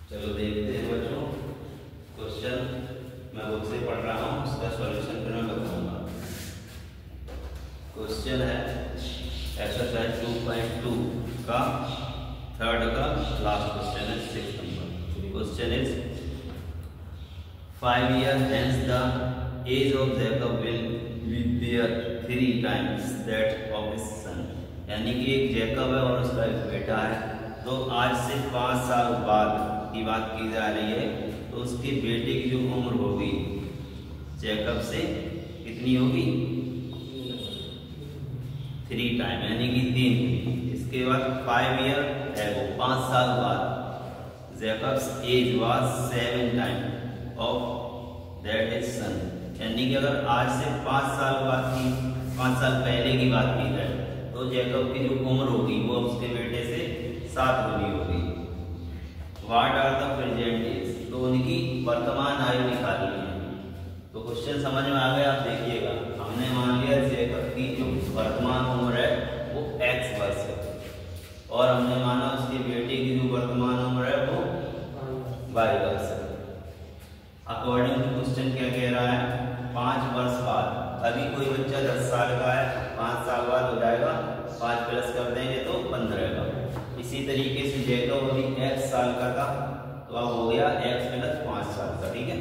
चलो देखते हैं बच्चों, क्वेश्चन मैं बुक से पढ़ रहा हूँ, उसका सॉल्यूशन फिर मैं बताऊंगा। क्वेश्चन है एक्सरसाइज 2.2 का थर्ड का लास्ट क्वेश्चन है, 6 number. Question is 5 years hence the age of Jacob will be there 3 times that of his son। यानी कि एक जैकब है और उसका एक बेटा है, तो आज से 5 साल बाद की बात की जा रही है, तो उसके बेटे की जो उम्र होगी जैकब से कितनी होगी? 3 टाइम, यानी कि 3। इसके बाद 5 ईयर है वो 5 साल बाद Jacob's age was 7 time of that his son. यानी कि अगर आज से 5 साल बाद की 5 साल पहले की बात की जाए तो जैकब की जो उम्र होगी वो उसके बेटे से 7 गुनी होगी। What are the present age, तो उनकी वर्तमान आयु निकालनी है। तो क्वेश्चन समझ में आ गया? आप देखिएगा, हमने मान लिया जैकब की जो वर्तमान उम्र है वो x वर्ष है, और हमने माना उसके बेटे की जो वर्तमान उम्र है वो y वर्ष है। अकॉर्डिंग टू क्वेश्चन क्या कह रहा है? 5 वर्ष बाद, अभी कोई बच्चा 10 साल का है, 5 साल बाद हो जाएगा, 5 प्लस कर देंगे तो 15 का। इसी तरीके से जैकब अभी x साल का था, तो अब हो गया x प्लस 5 साल का, ठीक है।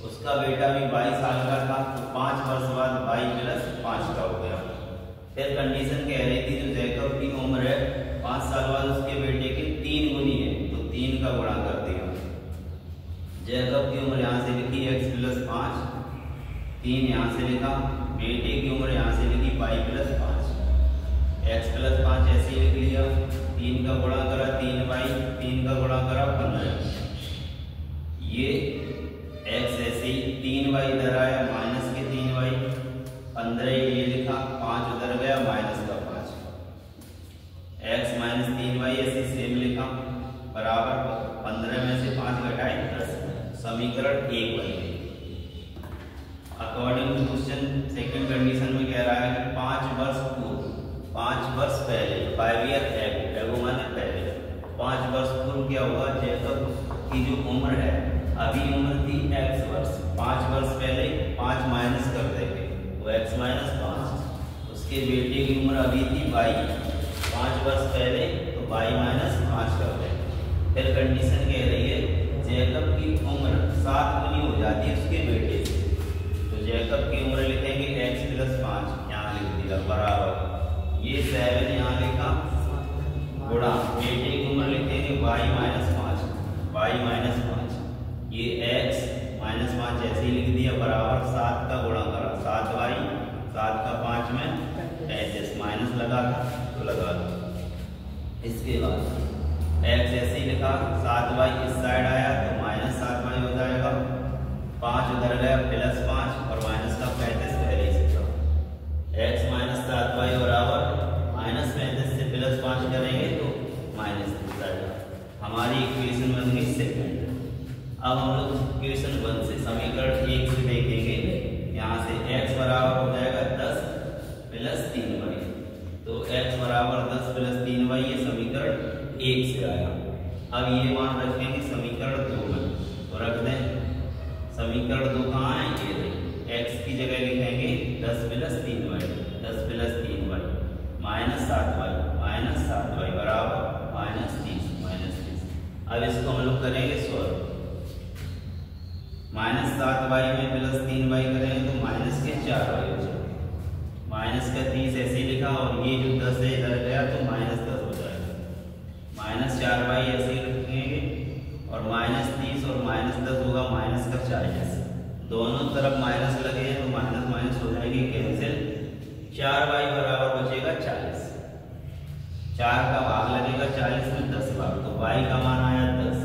उसका बेटा भी 22 साल का था, तो 5 वर्ष बाद 22 प्लस 5 का हो गया। फिर कंडीशन कह रही थी जो जैकब की उम्र है 5 साल बाद उसके बेटे की 3 गुनी है, तो 3 का गुणा कर दिया। जैकब की उम्र यहाँ से लिखी x प्लस 5, 3 यहाँ से लिखा, बेटे की उम्र यहाँ से लिखी y प्लस 5, x प्लस 5 ऐसे ही लिख लिया, 3 का गुणा करा 3y, 3 का गुणा करा 15। ये x ऐसे ही 3y इधर आया, माइनस के 3y, 15 ये लिखा, 5 उधर गया, माइनस का 5, x माइनस 3y ऐसे सेम लिखा, बराबर 15 में से 5 घटाए 10, समीकरण 1 बन गई। According to question second condition में कह रहा है कि 5 वर्ष पूर्व, 5 वर्ष पहले, 5 ईयर एगो माने पहले, 5 वर्ष पूर्व क्या होगा? जैकब की जो उम्र है, अभी उम्र थी x वर्ष, 5 वर्ष पहले 5 माइनस कर देंगे तो x माइनस 5। उसके बेटे की उम्र अभी थी y, 5 वर्ष पहले तो y माइनस 5 कर देंगे। फिर कंडीशन कह रही है जैकब की उम्र 7 गुनी हो जाती है उसके बेटे से, तो जैकब की उम्र लिखेंगे x प्लस 5, यहाँ लिख दिया, बराबर ये 7 यहाँ लिखा, गुणा बेटे की उम्र लिखेंगे y माइनस 5, y माइनस 5, ये x माइनस 5 ऐसे ही लिख दिया, बराबर 7 का गुणा करा 7y, 7 का 5 में 35, माइनस लगा था तो लगा दो। इसके बाद x ऐसे ही लिखा, 7y इस साइड आया तो माइनस 7y हो जाएगा, 5 उधर गया प्लस 5, और माइनस का 35 पहले ही से था। x माइनस 7y बराबर माइनस 35 से प्लस 5 करेंगे तो माइनस 2 आएगा। हमारी इक्वेशन बन गई सेकंड। अब हम लोग इक्वेशन 1 से, समीकरण 1 से देखेंगे, यहाँ से x बराबर हो जाएगा 10 प्लस 3y, तो x बराबर 10 प्लस 3y, ये समीकरण 1 से आया। अब ये मान रखेंगे समीकरण 2 में, तो रख दें समीकरण 2 कहाँ है? ये x की जगह लिखेंगे 10 plus 3y, 10 plus 3y minus 7y बराबर माइनस 30। अब इसको हम लोग करेंगे सॉल्व, माइनस 7y में प्लस 3y करेंगे तो माइनस के 4y हो जाएगा, माइनस का 30 ऐसे लिखा, और ये जो 10 है इधर गया तो माइनस 10 हो जाएगा, माइनस 4y ऐसे रखेंगे, और माइनस 30 और माइनस 10 होगा माइनस का 40, दोनों तरफ माइनस लगे हैं तो माइनस माइनस हो जाएंगे कैंसिल, 4y बराबर बचेगा 40, 4 का भाग लगेगा 40 में 10 भाग, तो y का मान आया 10।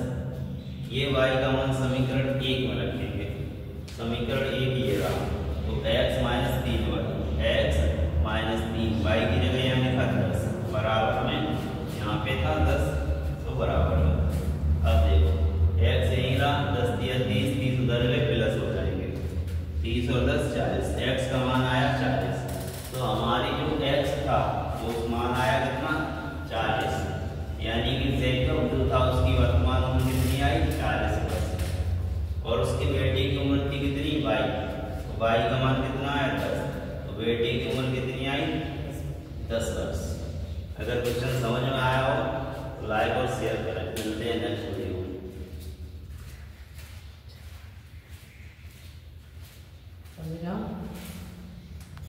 ये y का मान समीकरण 1 में रखेंगे, समीकरण 1 ये रहा, तो x minus 3y, x minus 3y की जगह यहाँ लिखा 10, बराबर में यहाँ पे था 10, तो बराबर में। अब देखो x यही रहा, 10 दिया 30, 30 उधर गए प्लस हो जाएंगे, 30 और 10 40, x का मान आया 40, तो हमारी जो x था वो मान आया कितना? 40, यानी कि जैकब जो था उसकी वर्तमान उम्र कितनी आई? वाई का मान कितना आया 10, तो बेटे की उम्र कितनी आई 10 वर्ष। अगर क्वेश्चन समझ में आया हो तो लाइक और शेयर करें। मिलते हैं नेक्स्ट वीडियो।